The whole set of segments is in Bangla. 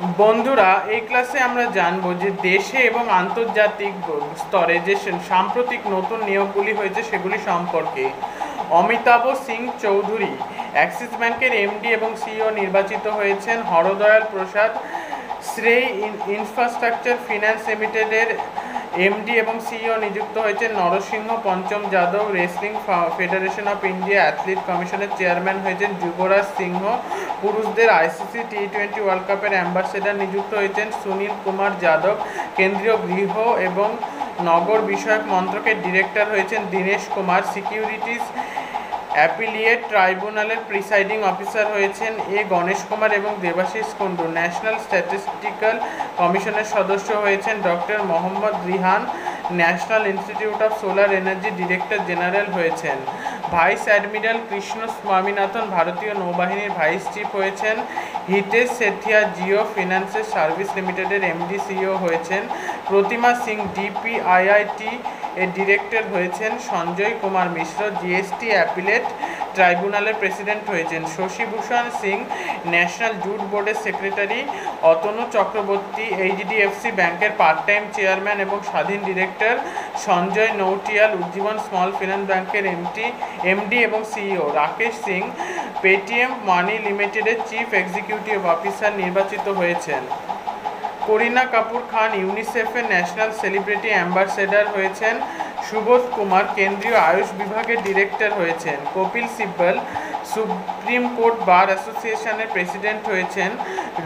বন্ধুরা, এই ক্লাসে আমরা জানব যে দেশে এবং আন্তর্জাতিক স্তরে যে সাম্প্রতিক নতুন নিয়োগগুলি হয়েছে সেগুলি সম্পর্কে। অমিতাভ সিং চৌধুরী অ্যাক্সিস ব্যাংকের এমডি এবং সিইও নির্বাচিত হয়েছেন। হরদয়াল প্রসাদ শ্রেই ইনফ্রাস্ট্রাকচার ফিন্যান্স লিমিটেডের এমডি এবং সিইও নিযুক্ত হয়েছেন। নরসিংহ পঞ্চম Yadav wrestling federation of India athlete কমিশনের চেয়ারম্যান হয়েছেন। যুবরাজ সিংহ পুরুষদের আইসিসি টি20 ওয়ার্ল্ড কাপের অ্যাম্বাসেডর নিযুক্ত হয়েছেন। সুনীল কুমার যাদব কেন্দ্রীয় গৃহ এবং নগর বিষয়ক মন্ত্রকের ডিরেক্টর হয়েছেন। দীনেশ কুমার সিকিউরিটিজ অ্যাপিলিয়েট ট্রাইব্যুনালের প্রিসাইডিং অফিসার হয়েছেন। গণেশ কুমার এবং দেবাশিস কুন্ডু ন্যাশনাল স্ট্যাটিস্টিক্যাল কমিশনের সদস্য হয়েছেন। Doctor Mohammad Rihan national institute of solar energy director general হয়েছেন। ভাইস অ্যাডমিরাল কৃষ্ণ স্বামীনাথন ভারতীয় নৌবাহিনীর ভাইস চিফ হয়েছেন। হিতেশ সেঠিয়া জিও ফিন্যান্সের সার্ভিস লিমিটেডের এমডি সিইও হয়েছেন। প্রতিমা সিং ডিপিআইআইটি এর ডিরেক্টর হয়েছেন। সঞ্জয় কুমার মিশ্র জিএসটি অ্যাপিলেট ট্রাইব্যুনালের প্রেসিডেন্ট হয়েছেন। শশীভূষণ সিং ন্যাশনাল জুট বোর্ডের সেক্রেটারি। অতনু চক্রবর্তী এইচডিএফসি ব্যাংকের পার্ট টাইম চেয়ারম্যান এবং স্বাধীন director. Sanjay Nautiyal Ujjivan small finance ব্যাংকের এমডি এবং CEO. Rakesh Singh Paytm money লিমিটেডের চিফ এক্সিকিউটিভ অফিসার নির্বাচিত হয়েছেন। করিনা কাপুর খান ইউনিসেফের ন্যাশনাল সেলিব্রিটি অ্যাম্বাসেডর হয়েছেন। সুবোধ কুমার কেন্দ্রীয় আয়ুষ বিভাগের ডিরেক্টর হয়েছেন। Kapil Sibal supreme court bar অ্যাসোসিয়েশনের প্রেসিডেন্ট হয়েছেন।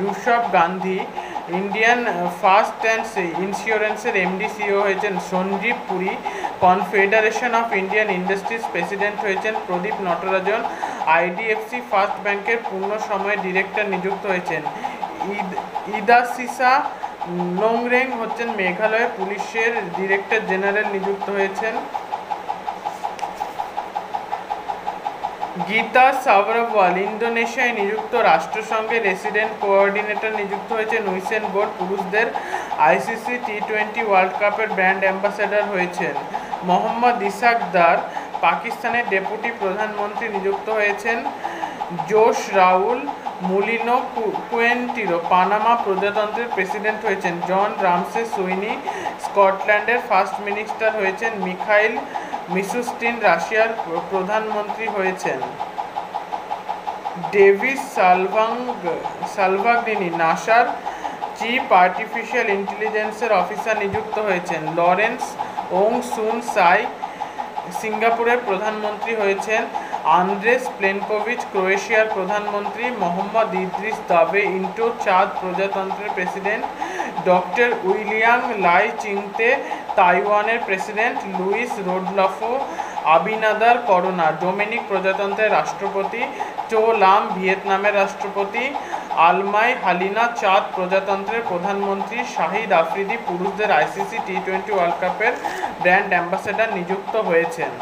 Rishabh Gandhi Indian first and ইন্স্যুরেন্সের এমডি সিইও হয়েছেন। Sanjeev Puri confederation of Indian industries president হয়েছেন। প্রদীপ নটরাজন আইডিএফসি ফার্স্ট ব্যাংকের পূর্ণ সময় ডিরেক্টর নিযুক্ত হয়েছেন। ইদাসিসা নোংরেং হচ্ছেন মেঘালয় পুলিশের ডিরেক্টর জেনারেল নিযুক্ত হয়েছেন। গীতা সাবরওয়াল ইন্দোনেশিয়ায় নিযুক্ত রাষ্ট্রসংঘের রেসিডেন্ট কোঅর্ডিনেটর নিযুক্ত হয়েছেন। হুইসেন বোল্ট পুরুষদের আইসিসি টি20 ওয়ার্ল্ড কাপের ব্র্যান্ড অ্যাম্বাসেডর হয়েছেন। মোহাম্মদ ইসাক দার পাকিস্তানের ডেপুটি প্রধানমন্ত্রী নিযুক্ত হয়েছেন। জোশ রাউল মুলিনো কুয়েন্টিরো পানামা প্রজাতন্ত্রের প্রেসিডেন্ট হয়েছেন। জন রামসে সুইনি স্কটল্যান্ডের ফার্স্ট মিনিস্টার হয়েছেন। মিখাইল মিশুস্টিন রাশিয়ার প্রধানমন্ত্রী হয়েছেন। ডেভিস সালভাগদিনি নাসার চিফ আর্টিফিশিয়াল ইন্টেলিজেন্সের অফিসার নিযুক্ত হয়েছেন। লরেন্স ওং সুন সাই সিঙ্গাপুরের প্রধানমন্ত্রী হয়েছেন। আন্দ্রেস প্লেনকোভিচ ক্রোয়েশিয়ার প্রধানমন্ত্রী। মোহাম্মদ ইদ্রিস দাবে ইন্টো চাঁদ প্রজাতন্ত্রের president. Doctor William Lai Ching-te তাইওয়ানের president. Luis Rodolfo Abinader Corona ডোমিনিক প্রজাতন্ত্রের রাষ্ট্রপতি। চো লাম ভিয়েতনামের রাষ্ট্রপতি। আলমাই হালিনা চাঁদ প্রজাতন্ত্রের প্রধানমন্ত্রী। শাহিদ আফ্রিদি পুরুষদের আইসিসি টি20 ওয়ার্ল্ড কাপের ব্র্যান্ড অ্যাম্বাসেডর নিযুক্ত হয়েছেন।